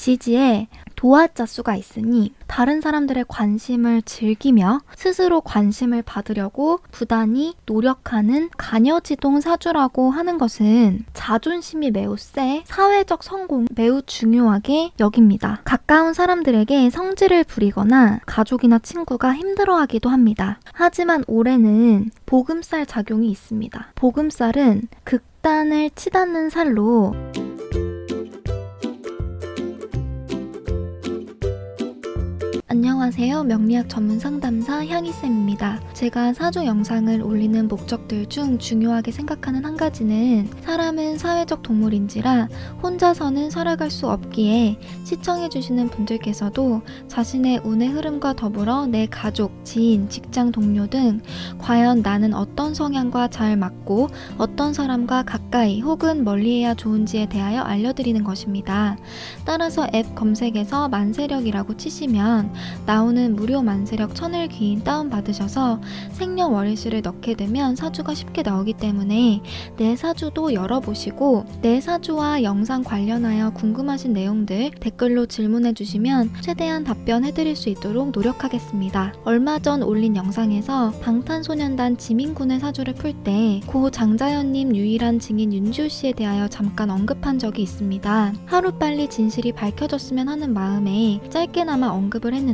지지에 도화자수가 있으니 다른 사람들의 관심을 즐기며 스스로 관심을 받으려고 부단히 노력하는 가녀지동 사주라고 하는 것은 자존심이 매우 세 사회적 성공 매우 중요하게 여깁니다. 가까운 사람들에게 성질을 부리거나 가족이나 친구가 힘들어하기도 합니다. 하지만 올해는 복음살 작용이 있습니다. 복음살은 극단을 치닫는 살로 안녕하세요. 명리학 전문 상담사 향이쌤입니다. 제가 사주 영상을 올리는 목적들 중 중요하게 생각하는 한 가지는 사람은 사회적 동물인지라 혼자서는 살아갈 수 없기에 시청해주시는 분들께서도 자신의 운의 흐름과 더불어 내 가족, 지인, 직장 동료 등 과연 나는 어떤 성향과 잘 맞고 어떤 사람과 가까이 혹은 멀리해야 좋은지에 대하여 알려드리는 것입니다. 따라서 앱 검색에서 만세력이라고 치시면 나오는 무료 만세력 천을기인 다운받으셔서 생년월일수를 넣게 되면 사주가 쉽게 나오기 때문에 내 사주도 열어보시고 내 사주와 영상 관련하여 궁금하신 내용들 댓글로 질문해 주시면 최대한 답변해드릴 수 있도록 노력하겠습니다. 얼마 전 올린 영상에서 방탄소년단 지민군의 사주를 풀 때 고 장자연님 유일한 증인 윤지호씨에 대하여 잠깐 언급한 적이 있습니다. 하루빨리 진실이 밝혀졌으면 하는 마음에 짧게나마 언급을 했는데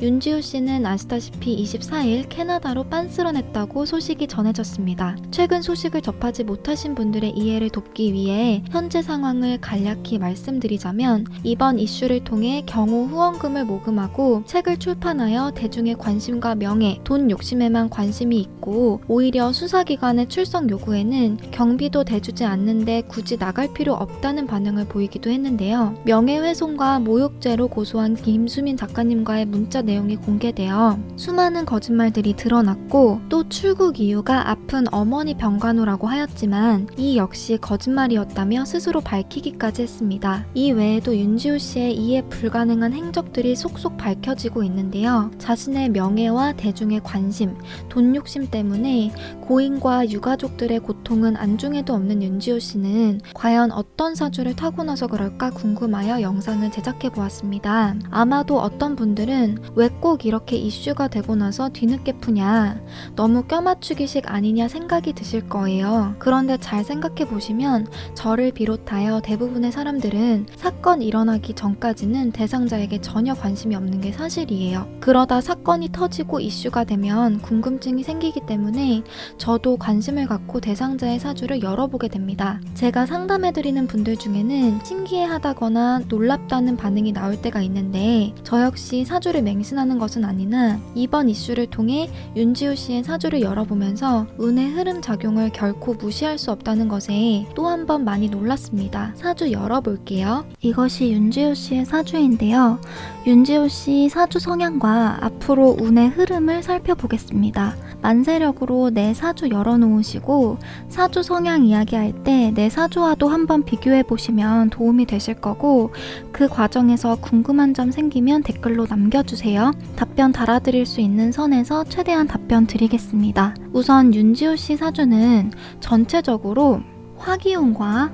윤지호 씨는 아시다시피 24일 캐나다로 빤스런했다고 소식이 전해졌습니다. 최근 소식을 접하지 못하신 분들의 이해를 돕기 위해 현재 상황을 간략히 말씀드리자면 이번 이슈를 통해 경호 후원금을 모금하고 책을 출판하여 대중의 관심과 명예, 돈 욕심에만 관심이 있고 오히려 수사기관의 출석 요구에는 경비도 대주지 않는데 굳이 나갈 필요 없다는 반응을 보이기도 했는데요. 명예훼손과 모욕죄로 고소한 김수민 작가님과의 문자 내용이 공개되어 수많은 거짓말들이 드러났고 또 출국 이유가 아픈 어머니 병간호라고 하였지만 이 역시 거짓말이었다며 스스로 밝히기까지 했습니다. 이 외에도 윤지호 씨의 이해 불가능한 행적들이 속속 밝혀지고 있는데요. 자신의 명예와 대중의 관심, 돈 욕심 때문에 고인과 유가족들의 고통은 안중에도 없는 윤지호 씨는 과연 어떤 사주를 타고나서 그럴까 궁금하여 영상을 제작해 보았습니다. 아마도 어떤 분들은 왜 꼭 이렇게 이슈가 되고 나서 뒤늦게 푸냐, 너무 껴맞추기식 아니냐 생각이 드실 거예요. 그런데 잘 생각해 보시면 저를 비롯하여 대부분의 사람들은 사건 일어나기 전까지는 대상자에게 전혀 관심이 없는 게 사실이에요. 그러다 사건이 터지고 이슈가 되면 궁금증이 생기기 때문에 저도 관심을 갖고 대상자의 사주를 열어보게 됩니다. 제가 상담해드리는 분들 중에는 신기해하다거나 놀랍다는 반응이 나올 때가 있는데 저 역시 사주를 맹신하는 것은 아니나 이번 이슈를 통해 윤지호 씨의 사주를 열어보면서 운의 흐름 작용을 결코 무시할 수 없다는 것에 또 한 번 많이 놀랐습니다. 사주 열어볼게요. 이것이 윤지호 씨의 사주인데요. 윤지호 씨 사주 성향과 앞으로 운의 흐름을 살펴보겠습니다. 만세력으로 내 사주 열어놓으시고 사주 성향 이야기할 때 내 사주와도 한번 비교해보시면 도움이 되실 거고 그 과정에서 궁금한 점 생기면 댓글로 남겨주세요. 답변 달아드릴 수 있는 선에서 최대한 답변 드리겠습니다. 우선 윤지호 씨 사주는 전체적으로 화기운과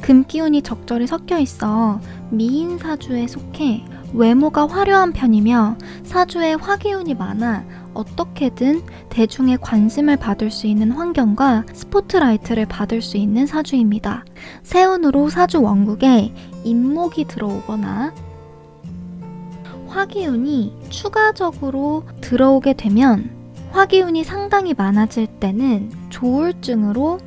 금기운이 적절히 섞여 있어 미인 사주에 속해 외모가 화려한 편이며 사주에 화기운이 많아 어떻게든 대중의 관심을 받을 수 있는 환경과 스포트라이트를 받을 수 있는 사주입니다. 세운으로 사주 원국에 인목이 들어오거나 화기운이 추가적으로 들어오게 되면 화기운이 상당히 많아질 때는 조울증으로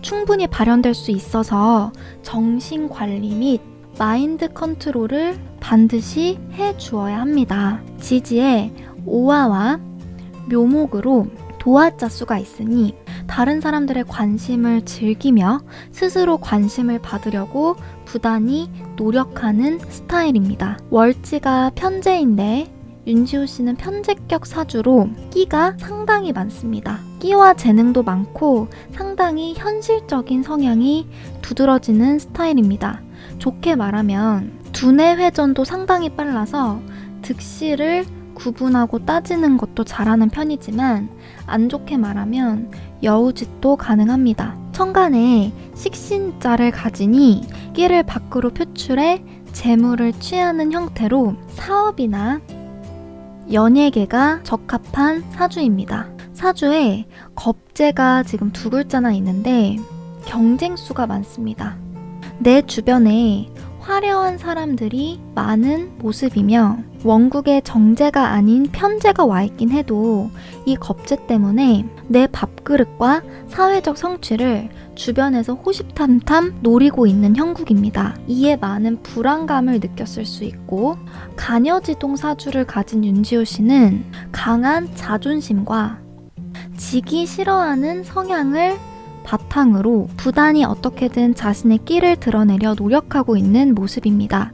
충분히 발현될 수 있어서 정신관리 및 마인드 컨트롤을 반드시 해주어야 합니다. 지지에 오화와 묘목으로 도화자수가 있으니 다른 사람들의 관심을 즐기며 스스로 관심을 받으려고 부단히 노력하는 스타일입니다. 월지가 편재인데 윤지호 씨는 편재격 사주로 끼가 상당히 많습니다. 끼와 재능도 많고 상당히 현실적인 성향이 두드러지는 스타일입니다. 좋게 말하면 두뇌 회전도 상당히 빨라서 득실을 구분하고 따지는 것도 잘하는 편이지만 안 좋게 말하면 여우짓도 가능합니다. 천간에 식신자를 가지니 끼를 밖으로 표출해 재물을 취하는 형태로 사업이나 연예계가 적합한 사주입니다. 사주에 겁재가 지금 2글자나 있는데 경쟁수가 많습니다. 내 주변에 화려한 사람들이 많은 모습이며 원국에 정제가 아닌 편제가 와 있긴 해도 이 겁재 때문에 내 밥그릇과 사회적 성취를 주변에서 호시탐탐 노리고 있는 형국입니다. 이에 많은 불안감을 느꼈을 수 있고, 간여지동 사주를 가진 윤지호 씨는 강한 자존심과 지기 싫어하는 성향을 바탕으로 부단히 어떻게든 자신의 끼를 드러내려 노력하고 있는 모습입니다.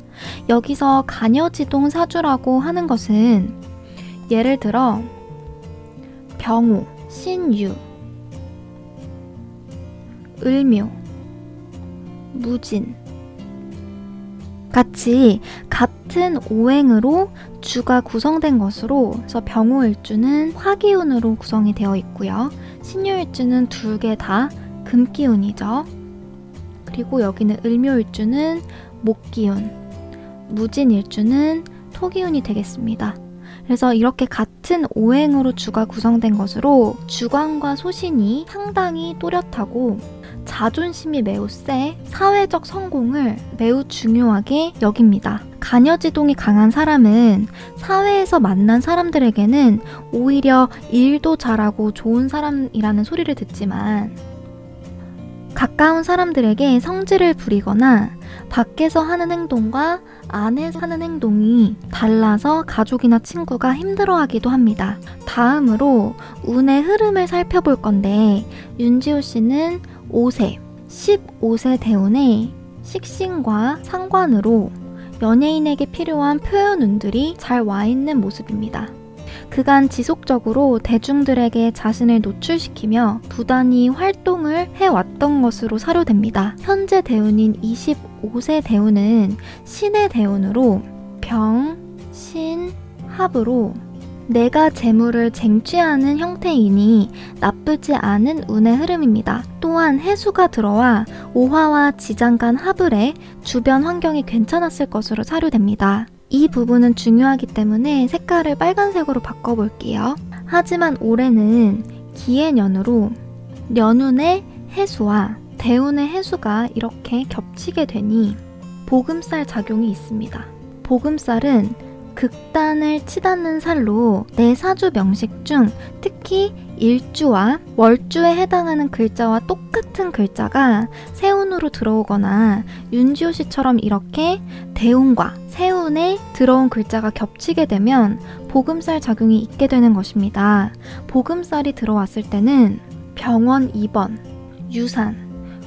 여기서 간여지동 사주라고 하는 것은 예를 들어 병호, 신유, 을묘, 무진 같이 같은 오행으로 주가 구성된 것으로, 그래서 병호일주는 화기운으로 구성이 되어 있고요. 신유일주는 둘 개 다 금기운이죠. 그리고 여기는 을묘일주는 목기운, 무진일주는 토기운이 되겠습니다. 그래서 이렇게 같은 오행으로 주가 구성된 것으로 주관과 소신이 상당히 또렷하고 자존심이 매우 세 사회적 성공을 매우 중요하게 여깁니다. 간여지동이 강한 사람은 사회에서 만난 사람들에게는 오히려 일도 잘하고 좋은 사람이라는 소리를 듣지만, 가까운 사람들에게 성질을 부리거나 밖에서 하는 행동과 안에서 하는 행동이 달라서 가족이나 친구가 힘들어하기도 합니다. 다음으로 운의 흐름을 살펴볼 건데, 윤지호 씨는 5세, 15세 대운의 식신과 상관으로 연예인에게 필요한 표현운들이 잘 와 있는 모습입니다. 그간 지속적으로 대중들에게 자신을 노출시키며 부단히 활동을 해왔던 것으로 사료됩니다. 현재 대운인 25세 대운은 신의 대운으로 병, 신, 합으로 내가 재물을 쟁취하는 형태이니 나쁘지 않은 운의 흐름입니다. 또한 해수가 들어와 오화와 지장간 합을 해 주변 환경이 괜찮았을 것으로 사료됩니다. 이 부분은 중요하기 때문에 색깔을 빨간색으로 바꿔볼게요. 하지만 올해는 기해년으로 년운의 해수와 대운의 해수가 이렇게 겹치게 되니 복음살 작용이 있습니다. 복음살은 극단을 치닫는 살로 내 사주 명식 중 특히 일주와 월주에 해당하는 글자와 똑같은 글자가 세운으로 들어오거나 윤지호 씨처럼 이렇게 대운과 세운에 들어온 글자가 겹치게 되면 복음살 작용이 있게 되는 것입니다. 복음살이 들어왔을 때는 병원 입원, 유산,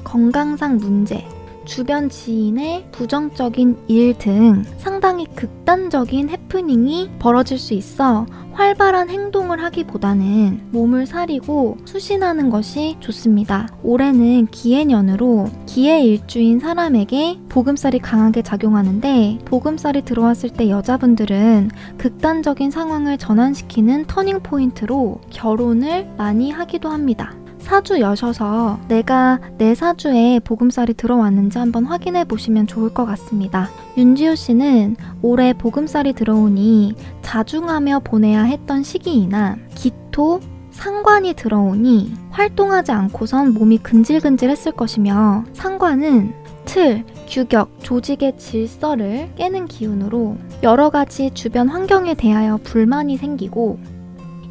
건강상 문제, 주변 지인의 부정적인 일 등 상당히 극단적인 해프닝이 벌어질 수 있어 활발한 행동을 하기보다는 몸을 사리고 수신하는 것이 좋습니다. 올해는 기해년으로 기해일주인 사람에게 복음살이 강하게 작용하는데, 복음살이 들어왔을 때 여자분들은 극단적인 상황을 전환시키는 터닝포인트로 결혼을 많이 하기도 합니다. 사주여셔서 내가 내 사주에 복음살이 들어왔는지 한번 확인해 보시면 좋을 것 같습니다. 윤지호 씨는 올해 복음살이 들어오니 자중하며 보내야 했던 시기이나 기토, 상관이 들어오니 활동하지 않고선 몸이 근질근질했을 것이며, 상관은 틀, 규격, 조직의 질서를 깨는 기운으로 여러 가지 주변 환경에 대하여 불만이 생기고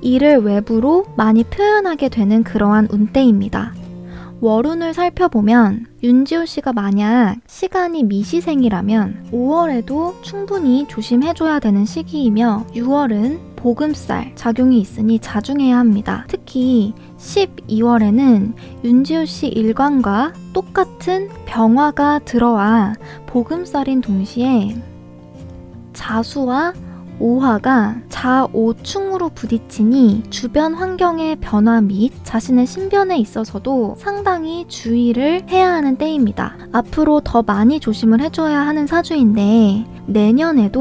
이를 외부로 많이 표현하게 되는 그러한 운때입니다. 월운을 살펴보면 윤지호 씨가 만약 시간이 미시생이라면 5월에도 충분히 조심해줘야 되는 시기이며 6월은 복음살 작용이 있으니 자중해야 합니다. 특히 12월에는 윤지호 씨 일관과 똑같은 병화가 들어와 복음살인 동시에 자수와 오화가 자오충으로 부딪히니 주변 환경의 변화 및 자신의 신변에 있어서도 상당히 주의를 해야 하는 때입니다. 앞으로 더 많이 조심을 해줘야 하는 사주인데, 내년은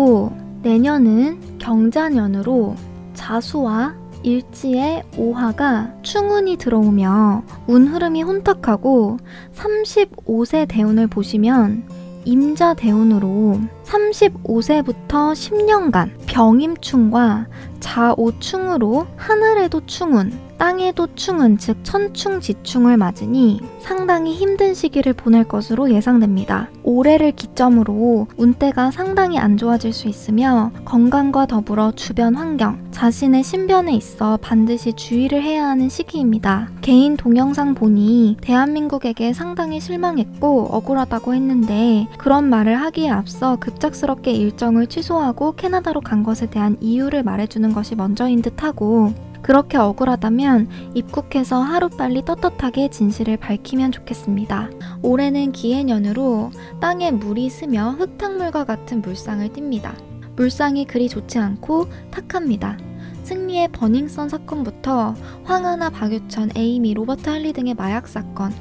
경자년으로 자수와 일지의 오화가 충운이 들어오며 운 흐름이 혼탁하고 35세 대운을 보시면 임자 대운으로 35세부터 10년간 병임충과 자오충으로 하늘에도 충운, 땅에도 충운, 즉 천충지충을 맞으니 상당히 힘든 시기를 보낼 것으로 예상됩니다. 올해를 기점으로 운대가 상당히 안 좋아질 수 있으며 건강과 더불어 주변 환경, 자신의 신변에 있어 반드시 주의를 해야 하는 시기입니다. 개인 동영상 보니 대한민국에게 상당히 실망했고 억울하다고 했는데 그런 말을 하기에 앞서 급작스럽게 일정을 취소하고 캐나다로 간 것에 대한 이유를 말해주는 것이 먼저인 듯하고 그렇게 억울하다면 입국해서 하루빨리 떳떳하게 진실을 밝히면 좋겠습니다. 올해는 기해년으로 땅에 물이 스며 흙탕물과 같은 물상을 띱니다. 물상이 그리 좋지 않고 탁합니다. 승리의 버닝썬 사건부터 황하나 박유천, 에이미, 로버트 할리 등의 마약 사건,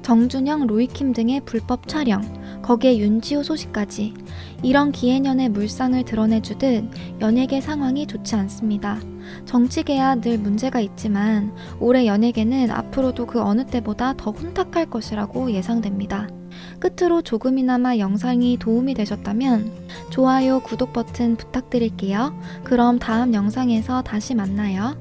정준영, 로이킴 등의 불법 촬영, 거기에 윤지호 소식까지 이런 기해년의 물상을 드러내주듯 연예계 상황이 좋지 않습니다. 정치계야 늘 문제가 있지만 올해 연예계는 앞으로도 그 어느 때보다 더 혼탁할 것이라고 예상됩니다. 끝으로 조금이나마 영상이 도움이 되셨다면 좋아요, 구독 버튼 부탁드릴게요. 그럼 다음 영상에서 다시 만나요.